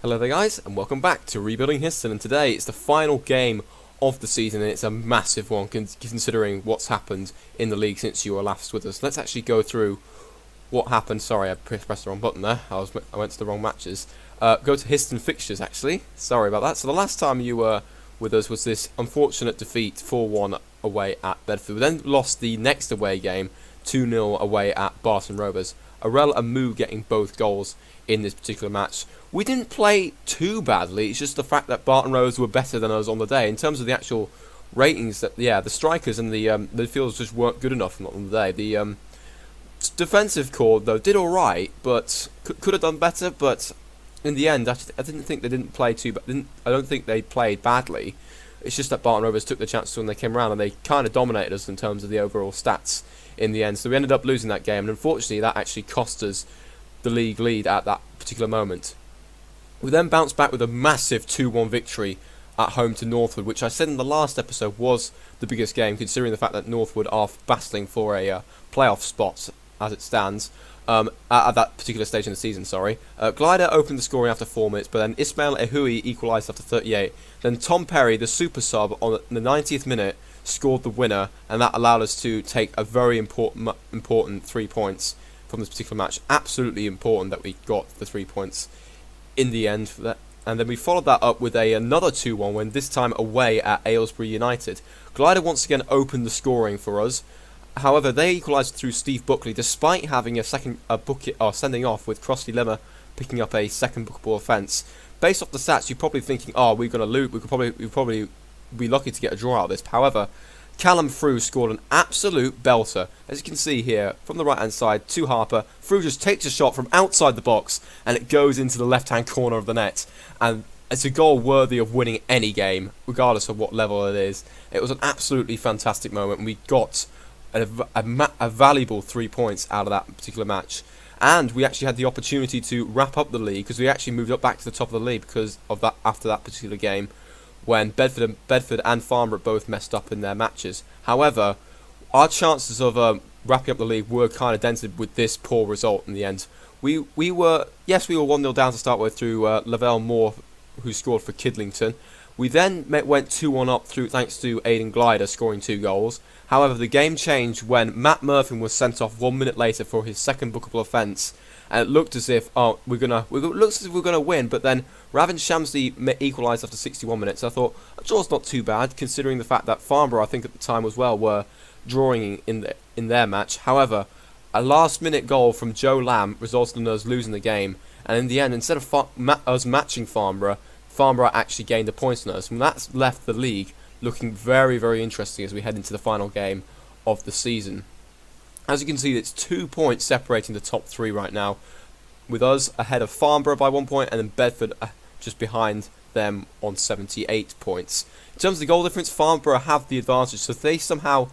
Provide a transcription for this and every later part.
Hello there guys, and welcome back to Rebuilding Histon, and today it's the final game of the season, and it's a massive one considering what's happened in the league since you were last with us. Let's actually go through what happened. Sorry, I pressed the wrong button there. I went to the wrong matches. Go to Histon fixtures actually. Sorry about that. So the last time you were with us was this unfortunate defeat 4-1 away at Bedford. We then lost the next away game 2-0 away at Barton Rovers. Arel and Moo getting both goals in this particular match. We didn't play too badly. It's just the fact that Barton Rovers were better than us on the day in terms of the actual ratings. That the strikers and the midfielders just weren't good enough on the day. The defensive core though did all right, but could have done better. But in the end, I didn't think they didn't play too. I don't think they played badly. It's just that Barton Rovers took the chances when they came around, and they kind of dominated us in terms of the overall stats in the end. So we ended up losing that game, and unfortunately that actually cost us the league lead at that particular moment. We then bounced back with a massive 2-1 victory at home to Northwood, which I said in the last episode was the biggest game, considering the fact that Northwood are battling for a playoff spot as it stands at that particular stage in the season. Glider opened the scoring after 4 minutes, but then Ismail Ehui equalised after 38. Then Tom Perry, the super sub, on the 90th minute scored the winner, and that allowed us to take a very important 3 points from this particular match. Absolutely important that we got the 3 points in the end for that. And then we followed that up with another 2-1 win, this time away at Aylesbury United. Glider once again opened the scoring for us. However, they equalised through Steve Buckley, despite having a sending off, with Crossley Lemmer picking up a second bookable offence. Based off the stats, you're probably thinking, "Oh, we're going to lose. We'll probably be lucky to get a draw out of this." However, Callum Frew scored an absolute belter. As you can see here, from the right-hand side to Harper, Frew just takes a shot from outside the box, and it goes into the left-hand corner of the net. And it's a goal worthy of winning any game, regardless of what level it is. It was an absolutely fantastic moment, and we got a valuable 3 points out of that particular match. And we actually had the opportunity to wrap up the league, because we actually moved up back to the top of the league because of that after that particular game, when Bedford and Farnborough both messed up in their matches. However, our chances of wrapping up the league were kind of dented with this poor result in the end. We were 1-0 down to start with through Lavelle Moore, who scored for Kidlington. We then went 2-1 up thanks to Aidan Glider scoring 2 goals. However, the game changed when Matt Murphy was sent off 1 minute later for his second bookable offence, and it looked as if we're gonna win. But then Ravin Shamsi equalised after 61 minutes. I thought a draw's not too bad, considering the fact that Farnborough, I think at the time as well, were drawing in their match. However, a last-minute goal from Joe Lamb resulted in us losing the game, and in the end, instead of us matching Farnborough actually gained a point on us, and that's left the league looking very, very interesting as we head into the final game of the season. As you can see, it's 2 points separating the top 3 right now, with us ahead of Farnborough by 1 point, and then Bedford just behind them on 78 points. In terms of the goal difference, Farnborough have the advantage, so if they somehow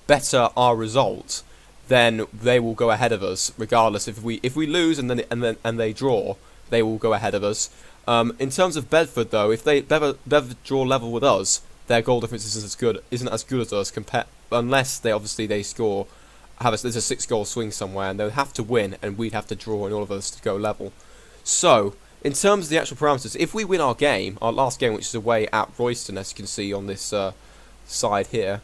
better our result, then they will go ahead of us regardless. If we lose and they draw, they will go ahead of us. In terms of Bedford, though, if Bedford draw level with us, their goal difference isn't as good as us, unless they score. There's a 6-goal swing somewhere, and they'll have to win, and we'd have to draw in order for us to go level. So, in terms of the actual parameters, if we win our last game, which is away at Royston, as you can see on this side here,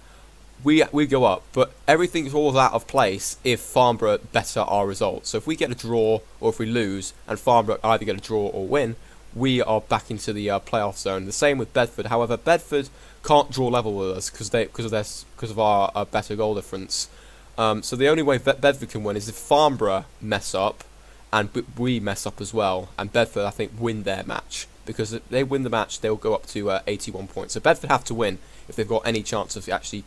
we go up. But everything's all out of place if Farnborough better our results. So if we get a draw, or if we lose, and Farnborough either get a draw or win, we are back into the playoff zone. The same with Bedford. However, Bedford can't draw level with us because of our better goal difference. So the only way Bedford can win is if Farnborough mess up and we mess up as well, and Bedford, I think, win their match, because if they win the match, they'll go up to 81 points. So Bedford have to win if they've got any chance of actually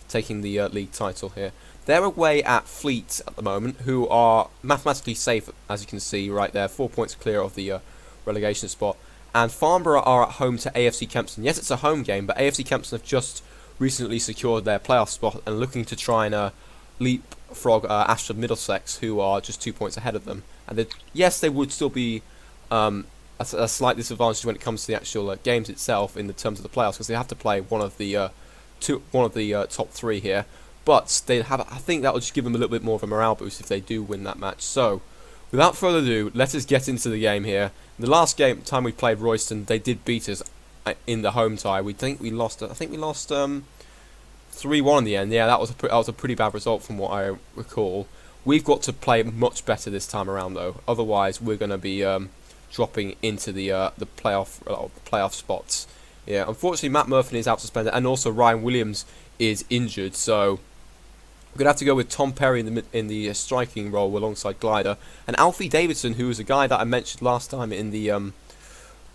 taking the league title here. They're away at Fleet at the moment, who are mathematically safe, as you can see right there, 4 points clear of the relegation spot. And Farnborough are at home to AFC Kempston. Yes, it's a home game, but AFC Kempston have just recently secured their playoff spot and looking to try and leapfrog Ashford Middlesex, who are just 2 points ahead of them. And yes, they would still be a slight disadvantage when it comes to the actual games itself in the terms of the playoffs, because they have to play one of the top 3 here. But I think that will just give them a little bit more of a morale boost if they do win that match. So without further ado, let us get into the game here. The last time we played Royston, they did beat us in the home tie. I think we lost 3-1 in the end. Yeah, that was a pretty bad result from what I recall. We've got to play much better this time around, though. Otherwise, we're going to be dropping into the playoff spots. Yeah, unfortunately, Matt Murphy is out suspended, and also Ryan Williams is injured. So we're gonna have to go with Tom Perry in the striking role alongside Glider, and Alfie Davidson, who was a guy that I mentioned last time in the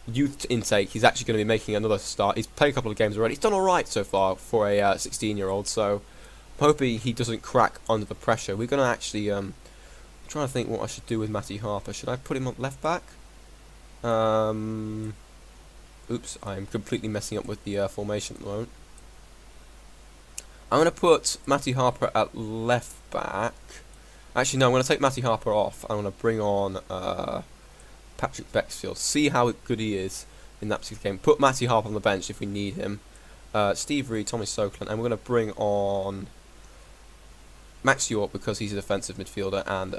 youth intake. He's actually going to be making another start. He's played a couple of games already. He's done all right so far for a 16-year-old. So I'm hoping he doesn't crack under the pressure. We're going to actually I'm trying to think what I should do with Matty Harper. Should I put him on left back? Oops, I'm completely messing up with the formation at the moment. I'm going to put Matty Harper at left back. Actually, no, I'm going to take Matty Harper off. I'm going to bring on Patrick Bexfield. See how good he is in that particular game. Put Matty Harper on the bench if we need him. Steve Reed, Tommy Soakland, and we're going to bring on Max York because he's a defensive midfielder and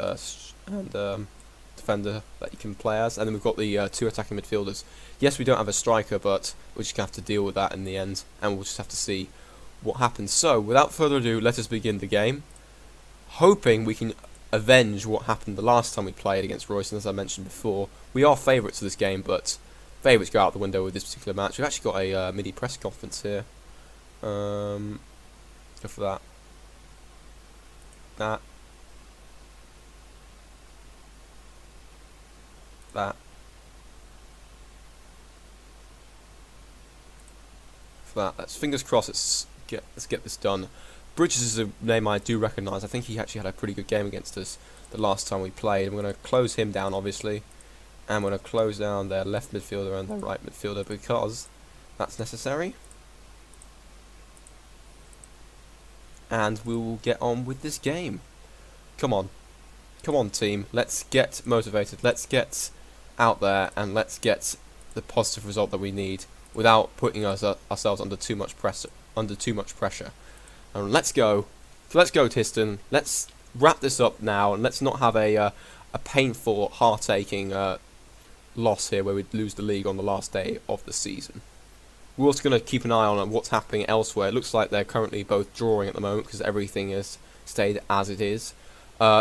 defender that you can play as. And then we've got the 2 attacking midfielders. Yes, we don't have a striker, but we're just going to have to deal with that in the end, and we'll just have to see what happens. So, without further ado, let us begin the game, hoping we can avenge what happened the last time we played against Royston. As I mentioned before, we are favourites of this game, but favourites go out the window with this particular match. We've actually got a mini press conference here. Go for that. That. For that. Let's fingers crossed. Let's get this done. Bridges is a name I do recognise. I think he actually had a pretty good game against us the last time we played. I'm going to close him down, obviously, and I'm going to close down their left midfielder and their right midfielder because that's necessary. And we will get on with this game. Come on, team. Let's get motivated. Let's get out there and let's get the positive result that we need without putting ourselves under too much pressure. And let's go, Histon. Let's wrap this up now, and let's not have a painful, heart-aching loss here where we lose the league on the last day of the season. We're also going to keep an eye on what's happening elsewhere. It looks like they're currently both drawing at the moment because everything has stayed as it is.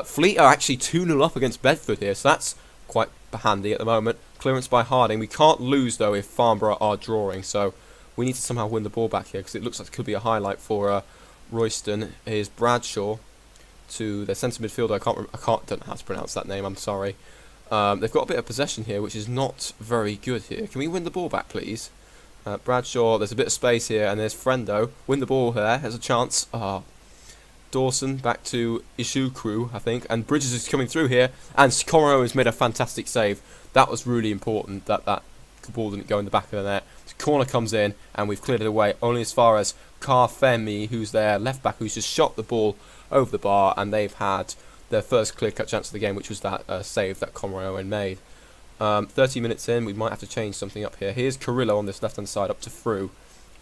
Fleet are actually 2-0 up against Bedford here, so that's quite handy at the moment. Clearance by Harding. We can't lose, though, if Farnborough are drawing, so we need to somehow win the ball back here because it looks like it could be a highlight for Royston. Here's Bradshaw to their centre midfielder. I don't know how to pronounce that name. I'm sorry. They've got a bit of possession here, which is not very good here. Can we win the ball back, please? Bradshaw. There's a bit of space here, and there's Frendo. Win the ball here. Has a chance. Dawson back to Ishukru, I think, and Bridges is coming through here, and Corro has made a fantastic save. That was really important that ball didn't go in the back of the net. The corner comes in, and we've cleared it away only as far as Carfemi, who's their left back, who's just shot the ball over the bar, and they've had their first clear-cut chance of the game, which was that save that Conroy Owen made. 30 minutes in, we might have to change something up here. Here's Carrillo on this left-hand side, up to Frew.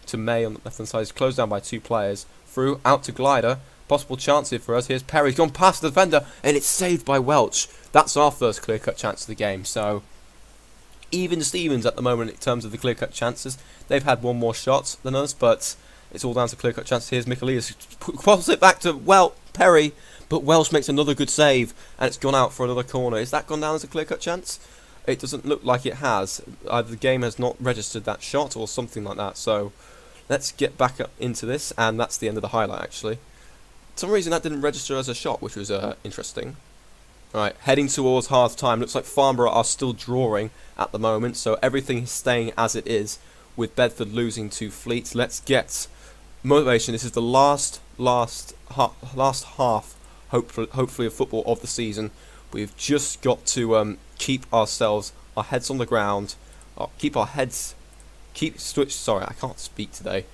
To May on the left-hand side. It's closed down by 2 players. Frew out to Glider. Possible chance here for us. Here's Perry. He's gone past the defender, and it's saved by Welch. That's our first clear-cut chance of the game. So, even Stevens at the moment in terms of the clear-cut chances. They've had one more shot than us, but it's all down to clear-cut chances. Here's Michaelias. Crosses it back to Perry, but Welsh makes another good save, and it's gone out for another corner. Is that gone down as a clear-cut chance? It doesn't look like it has. Either the game has not registered that shot or something like that. So, let's get back up into this, and that's the end of the highlight, actually. For some reason that didn't register as a shot, which was interesting. Alright, heading towards half time. Looks like Farnborough are still drawing at the moment, so everything is staying as it is with Bedford losing to Fleet. Let's get motivation. This is the last half, hopefully of football of the season. We've just got to keep our heads on the ground, sorry, I can't speak today.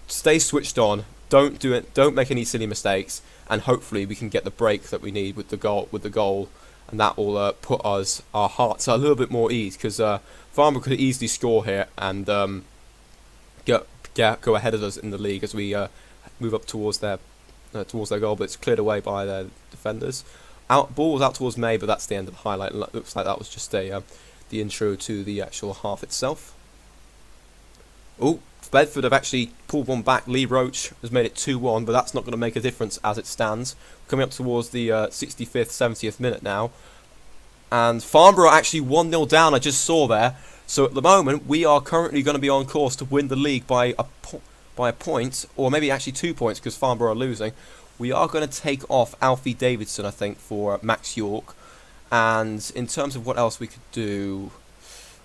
Stay switched on. Don't make any silly mistakes, and hopefully we can get the break that we need with the goal, and that will put our hearts a little bit more ease, because Farnborough could easily score here and go ahead of us in the league as we move up towards their goal, but it's cleared away by their defenders. Ball was out towards May, but that's the end of the highlight. It looks like that was just the intro to the actual half itself. Oh, Bedford have actually pulled one back. Lee Roach has made it 2-1, but that's not going to make a difference as it stands. Coming up towards the 65th, 70th minute now. And Farnborough actually 1-0 down, I just saw there. So at the moment, we are currently going to be on course to win the league by a point, or maybe actually 2 points because Farnborough are losing. We are going to take off Alfie Davidson, I think, for Max York. And in terms of what else we could do,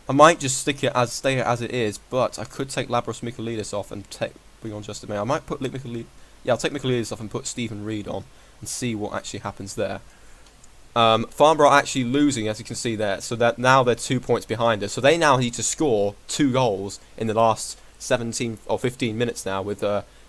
I might just stay it as it is, but I could take Labros Michaelidis off and bring on Justin May. I might put I'll take Michaelidis off and put Stephen Reed on and see what actually happens there. Farnborough are actually losing, as you can see there, so that now they're 2 points behind us. So they now need to score 2 goals in the last 17 or 15 minutes now. With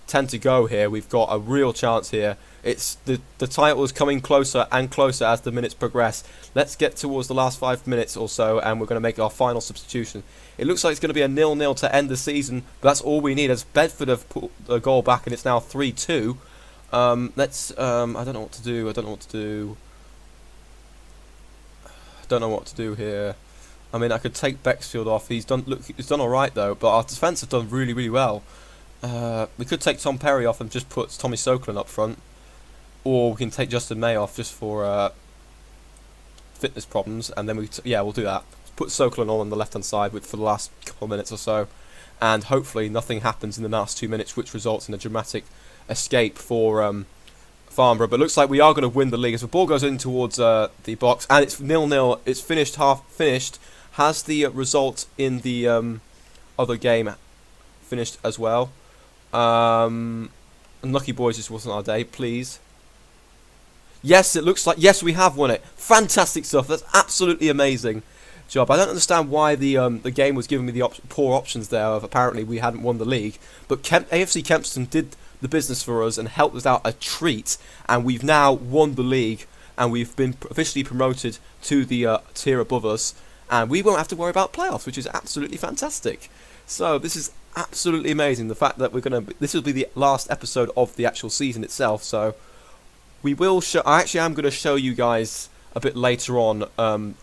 10 to go here, we've got a real chance here. It's the title is coming closer and closer as the minutes progress. Let's get towards the last 5 minutes or so, and we're going to make our final substitution. It looks like it's going to be a 0-0 to end the season, but that's all we need, as Bedford have put a goal back, and it's now 3-2. I don't know what to do. I don't know what to do here. I mean, I could take Bexfield off. He's done all right though, but our defence have done really, really well. We could take Tom Perry off and just put Tommy Sokolin up front, or we can take Justin May off just for fitness problems, and then we'll do that. Put Sokolin on the left hand side for the last couple of minutes or so, and hopefully nothing happens in the last 2 minutes, which results in a dramatic escape for Farnborough. But it looks like we are going to win the league as the ball goes in towards the box, and it's 0-0. It's finished, half finished. Has the result in the other game finished as well? Unlucky boys, this wasn't our day, please. Yes, it looks like, yes, we have won it. Fantastic stuff. That's absolutely amazing job. I don't understand why the game was giving me the poor options there of apparently we hadn't won the league, but AFC Kempston did the business for us and helped us out a treat, and we've now won the league, and we've been officially promoted to the tier above us, and we won't have to worry about playoffs, which is absolutely fantastic. So this is absolutely amazing, the fact that this will be the last episode of the actual season itself. So we will I actually am going to show you guys a bit later on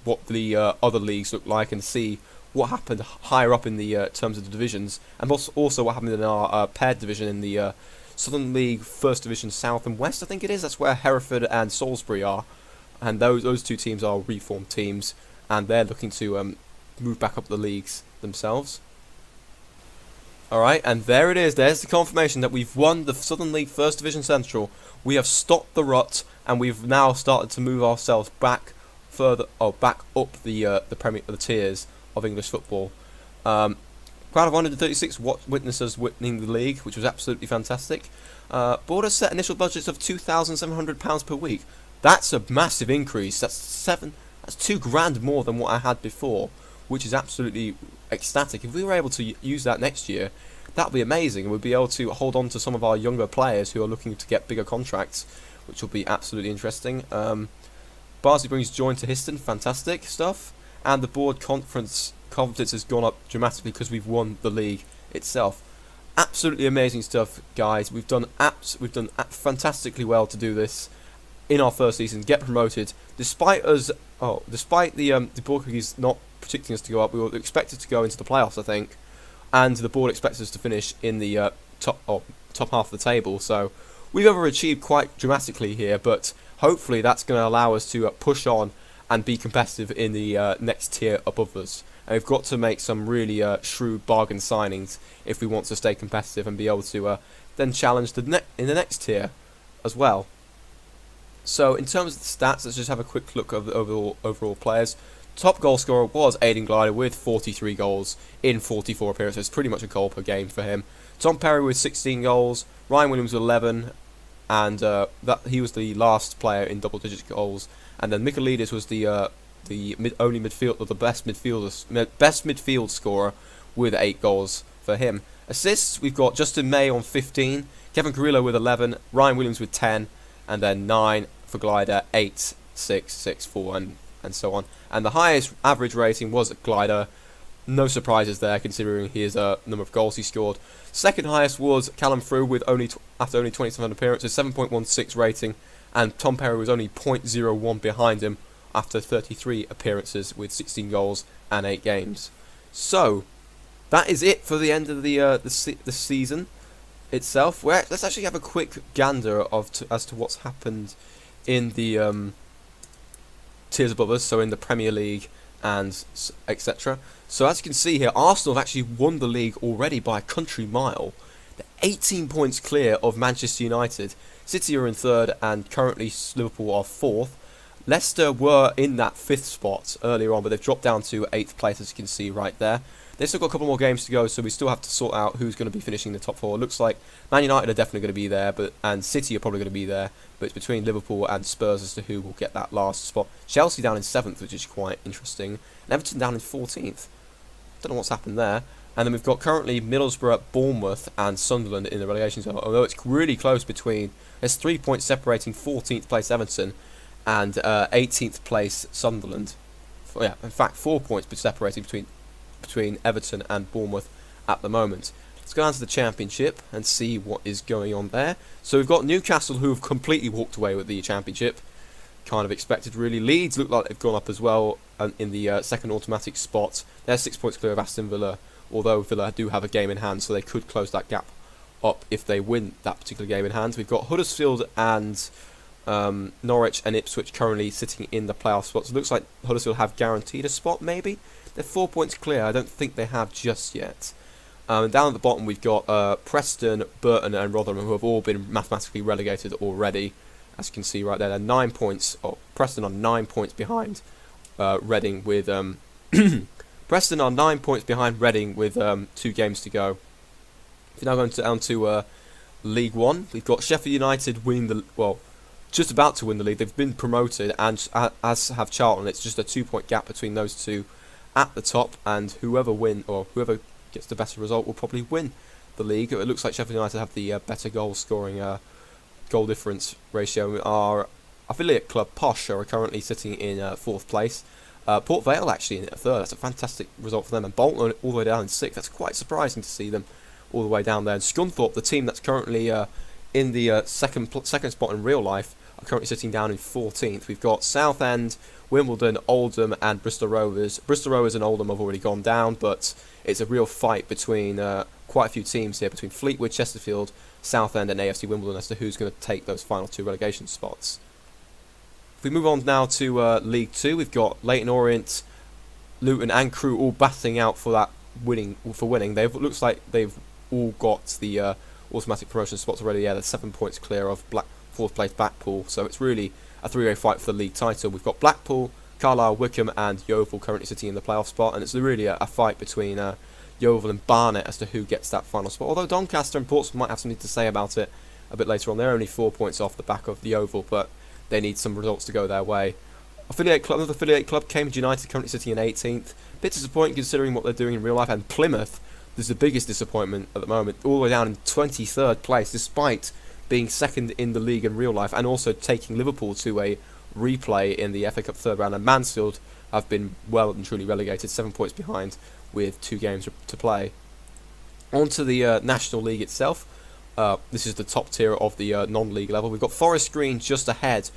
what the other leagues look like, and see what happened higher up in the terms of the divisions, and also what happened in our paired division in the Southern League First Division South and West, I think it is. That's where Hereford and Salisbury are, and those two teams are reformed teams, and they're looking to move back up the leagues themselves. Alright, and there it is. There's the confirmation that we've won the Southern League First Division Central. We have stopped the rut, and we've now started to move ourselves back back up the tiers of English football. Crowd of 136 witnesses winning the league, which was absolutely fantastic. Board has set initial budgets of £2,700 per week. That's a massive increase. That's £2,000 more than what I had before, which is absolutely ecstatic. If we were able to use that next year, that'd be amazing. We'd be able to hold on to some of our younger players who are looking to get bigger contracts, which will be absolutely interesting. Barnsley brings joy to Histon, fantastic stuff, and the board confidence has gone up dramatically because we've won the league itself. Absolutely amazing stuff, guys. We've done fantastically well to do this in our first season, get promoted, despite the board cookies not predicting us to go up. We were expected to go into the playoffs, I think, and the board expects us to finish in the top half of the table. So we've overachieved quite dramatically here, but hopefully that's going to allow us to push on and be competitive in the next tier above us. And we've got to make some really shrewd bargain signings if we want to stay competitive and be able to then challenge in the next tier as well. So in terms of the stats, let's just have a quick look of the overall players. Top goal scorer was Aidan Glider with 43 goals in 44 appearances, pretty much a goal per game for him. Tom Perry with 16 goals, Ryan Williams with 11, and he was the last player in double-digit goals. And then Michaelidis was the best midfield scorer with 8 goals for him. Assists, we've got Justin May on 15, Kevin Carrillo with 11, Ryan Williams with 10, and then 9 for Glider, 8, 6, 6, 4, and so on. And the highest average rating was Glider. No surprises there, considering his number of goals he scored. Second highest was Callum Frew with after only 27 appearances, 7.16 rating, and Tom Perry was only 0.01 behind him after 33 appearances with 16 goals and 8 games. So that is it for the end of the season itself. Let's actually have a quick gander as to what's happened in the tiers above us, so in the Premier League and etc. So as you can see here, Arsenal have actually won the league already by a country mile. They're 18 points clear of Manchester United. City are in third, and currently Liverpool are fourth. Leicester were in that 5th spot earlier on, but they've dropped down to 8th place, as you can see right there. They've still got a couple more games to go, so we still have to sort out who's going to be finishing the top 4. It looks like Man United are definitely going to be there, and City are probably going to be there, but it's between Liverpool and Spurs as to who will get that last spot. Chelsea down in 7th, which is quite interesting, and Everton down in 14th. Don't know what's happened there. And then we've got currently Middlesbrough, Bournemouth and Sunderland in the relegation zone, although it's really close between... There's 3 points separating 14th place Everton and 18th place Sunderland. Yeah, in fact, 4 points separating between Everton and Bournemouth at the moment. Let's go down to the Championship and see what is going on there. So we've got Newcastle, who have completely walked away with the Championship. Kind of expected, really. Leeds look like they've gone up as well in the second automatic spot. They're 6 points clear of Aston Villa, although Villa do have a game in hand, so they could close that gap up if they win that particular game in hand. We've got Huddersfield and Norwich and Ipswich currently sitting in the playoff spots. It looks like Huddersfield have guaranteed a spot, maybe. They're 4 points clear. I don't think they have just yet. Down at the bottom, we've got Preston, Burton and Rotherham, who have all been mathematically relegated already. As you can see right there, they're 9 points. Preston are 9 points behind Reading with... Preston are 9 points behind Reading with 2 games to go. If you're now going down to League One, we've got Sheffield United winning the... Well, just about to win the league. They've been promoted, and as have Charlton. It's just a 2-point gap between those two at the top, and whoever gets the better result will probably win the league. It looks like Sheffield United have the better goal scoring goal difference ratio. Our affiliate club Posh are currently sitting in 4th place. Port Vale actually in 3rd. That's a fantastic result for them, and Bolton all the way down in 6th. That's quite surprising to see them all the way down there. And Scunthorpe, the team that's currently in the second spot in real life, are currently sitting down in 14th. We've got Southend, Wimbledon, Oldham and Bristol Rovers. Bristol Rovers and Oldham have already gone down, but it's a real fight between quite a few teams here, between Fleetwood, Chesterfield, Southend and AFC Wimbledon as to who's going to take those final 2 relegation spots. If we move on now to League 2, we've got Leyton Orient, Luton and Crewe all battling out for winning. Looks like they've all got the automatic promotion spots already. Yeah, they're 7 points clear of 4th place Blackpool, so it's really a 3-way fight for the league title. We've got Blackpool, Carlisle, Wickham and Yeovil currently sitting in the playoff spot, and it's really a fight between Yeovil and Barnet as to who gets that final spot, although Doncaster and Portsmouth might have something to say about it a bit later on. They're only 4 points off the back of the Yeovil, but they need some results to go their way. Another affiliate club, Cambridge United, currently sitting in 18th. Bit disappointing considering what they're doing in real life, and Plymouth is the biggest disappointment at the moment, all the way down in 23rd place, despite being 2nd in the league in real life, and also taking Liverpool to a replay in the FA Cup 3rd round. And Mansfield have been well and truly relegated, 7 points behind with 2 games to play. On to the National League itself. This is the top tier of the non-league level. We've got Forest Green just ahead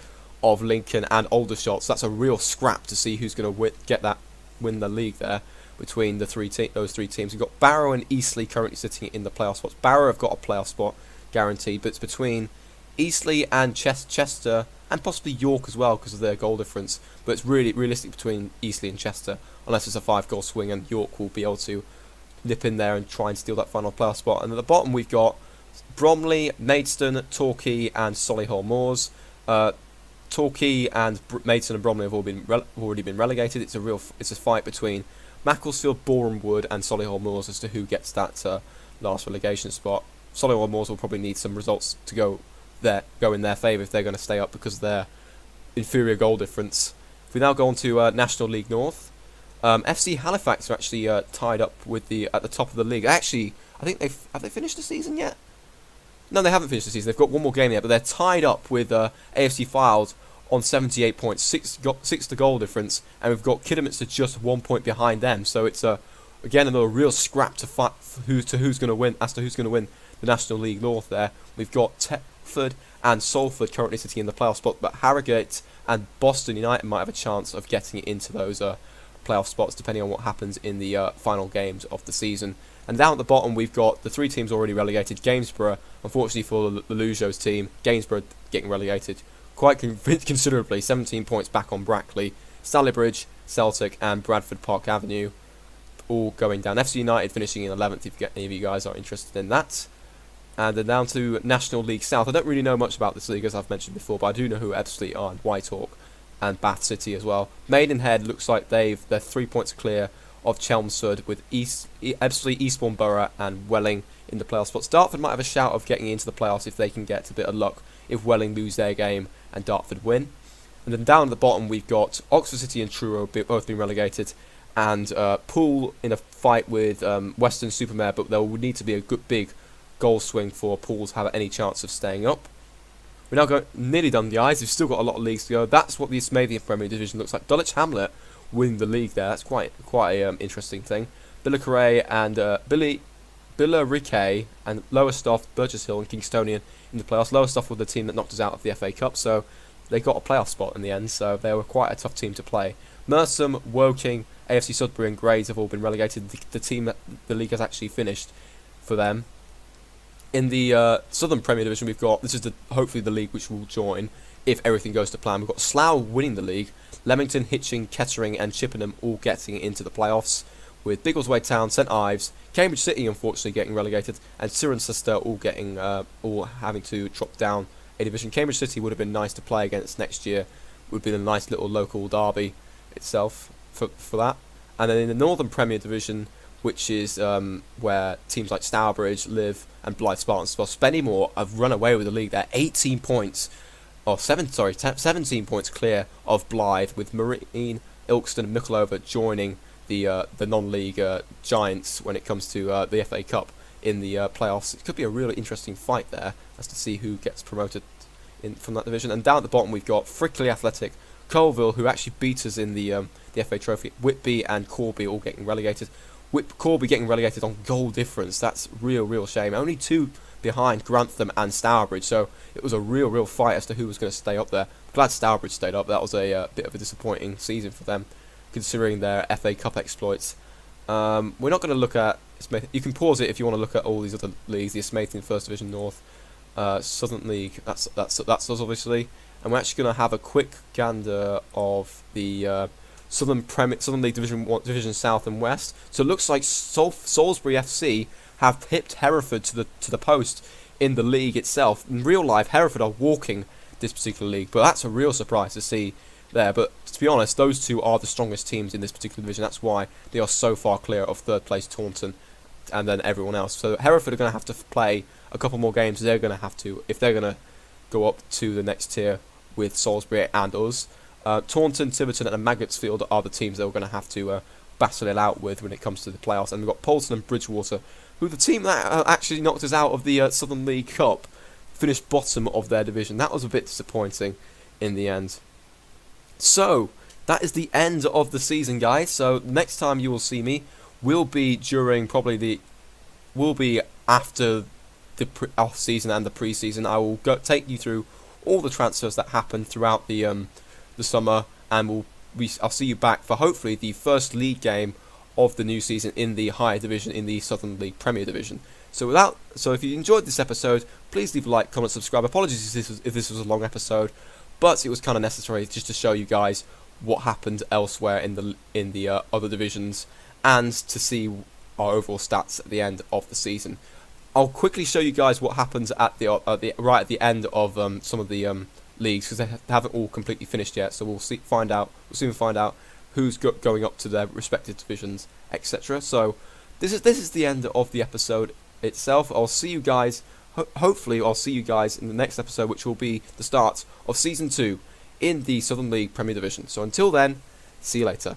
of Lincoln and Aldershot, so that's a real scrap to see who's going to win the league there between those 3 teams. We've got Barrow and Eastleigh currently sitting in the playoff spots. Barrow have got a playoff spot guaranteed, but it's between Eastleigh and Chester and possibly York as well because of their goal difference, but it's really realistic between Eastleigh and Chester, unless it's a 5-goal swing, and York will be able to nip in there and try and steal that final playoff spot. And at the bottom we've got Bromley, Maidstone, Torquay and Solihull Moors. Torquay and Maidstone and Bromley have already been relegated. It's a fight between Macclesfield, Boreham Wood and Solihull Moors as to who gets that last relegation spot. Solihull Moors will probably need some results to go in their favour if they're going to stay up because of their inferior goal difference. If we now go on to National League North, FC Halifax are actually tied up with at the top of the league. Actually, I think have they finished the season yet? No, they haven't finished the season. They've got one more game yet, but they're tied up with AFC Fylde on 78 points, 6 to goal difference, and we've got Kidderminster just 1 point behind them. So it's again another real scrap to fight who's going to win the National League North. There, we've got Bradford and Salford currently sitting in the playoff spot, but Harrogate and Boston United might have a chance of getting into those playoff spots depending on what happens in the final games of the season. And down at the bottom we've got the 3 teams already relegated. Gainsborough, unfortunately for the Lujo's team, Gainsborough getting relegated quite considerably, 17 points back on Brackley. Stalybridge, Celtic and Bradford Park Avenue all going down. FC United finishing in 11th if any of you guys are interested in that. And then down to National League South. I don't really know much about this league as I've mentioned before, but I do know who Ebbsfleet are and Whitehawk and Bath City as well. Maidenhead looks like they're 3 points clear of Chelmsford with Ebbsfleet, Eastbourne Borough and Welling in the playoff spots. Dartford might have a shout of getting into the playoffs if they can get a bit of luck if Welling lose their game and Dartford win. And then down at the bottom we've got Oxford City and Truro both being relegated, and Poole in a fight with Western Supermare, but there would need to be a good big goal swing for Poole to have any chance of staying up. We're now nearly done, guys. We've still got a lot of leagues to go. That's what the Isthmian Premier Division looks like. Dulwich Hamlet winning the league there. That's quite a interesting thing. Billericay and Billericay and Lowestoft, Burgess Hill and Kingstonian in the playoffs. Lowestoft were the team that knocked us out of the FA Cup, so they got a playoff spot in the end, so they were quite a tough team to play. Merstham, Woking, AFC Sudbury and Grays have all been relegated. The team that the league has actually finished for them. In the Southern Premier Division we've got, this is hopefully the league which we'll join if everything goes to plan. We've got Slough winning the league, Leamington, Hitchin, Kettering and Chippenham all getting into the playoffs, with Biggleswade Town, St Ives, Cambridge City unfortunately getting relegated, and Cirencester all having to drop down a division. Cambridge City would have been nice to play against next year. Would have been a nice little local derby itself for that. And then in the Northern Premier Division, which is where teams like Stourbridge, Liv and Blythe Spartans, well, Spennymoor have run away with the league. They're 17 points clear of Blythe, with Marine, Ilkeston and Mickleover joining the non-league giants when it comes to the FA Cup in the playoffs. It could be a really interesting fight there as to see who gets promoted from that division. And down at the bottom we've got Frickley Athletic, Colville, who actually beat us in the FA Trophy, Whitby and Corby all getting relegated. Corby getting relegated on goal difference. That's real shame. Only 2 behind Grantham and Stourbridge, so it was a real fight as to who was going to stay up there. Glad Stourbridge stayed up. That was a bit of a disappointing season for them, considering their FA Cup exploits. We're not going to look at Smith. You can pause it if you want to look at all these other leagues. The Isthmian First Division North, Southern League. That's us obviously, and we're actually going to have a quick gander of the Southern League Division 1, Division South and West. So it looks like Salisbury FC have hipped Hereford to the post in the league itself. In real life, Hereford are walking this particular league, but that's a real surprise to see there. But to be honest, those two are the strongest teams in this particular division. That's why they are so far clear of third place Taunton and then everyone else. So Hereford are going to have to play a couple more games. They're going to have to, if they're going to go up to the next tier with Salisbury and us. Taunton, Tiverton and Maggotsfield are the teams that we're going to have to battle it out with when it comes to the playoffs. And we've got Polton and Bridgewater, who the team that actually knocked us out of the Southern League Cup, finished bottom of their division. That was a bit disappointing in the end. So that is the end of the season, guys. So next time you will see me will be after the off season and the pre-season. I will take you through all the transfers that happened throughout the summer, and I'll see you back for hopefully the first league game of the new season in the higher division, in the Southern League Premier Division. So if you enjoyed this episode, please leave a like, comment, subscribe. Apologies if this was a long episode, but it was kind of necessary just to show you guys what happened elsewhere in the other divisions, and to see our overall stats at the end of the season. I'll quickly show you guys what happens at the end of some of the leagues, because they haven't all completely finished yet. So we'll soon find out who's going up to their respective divisions, etc. So this is the end of the episode itself. I'll see you guys. Hopefully, I'll see you guys in the next episode, which will be the start of Season 2 in the Southern League Premier Division. So until then, see you later.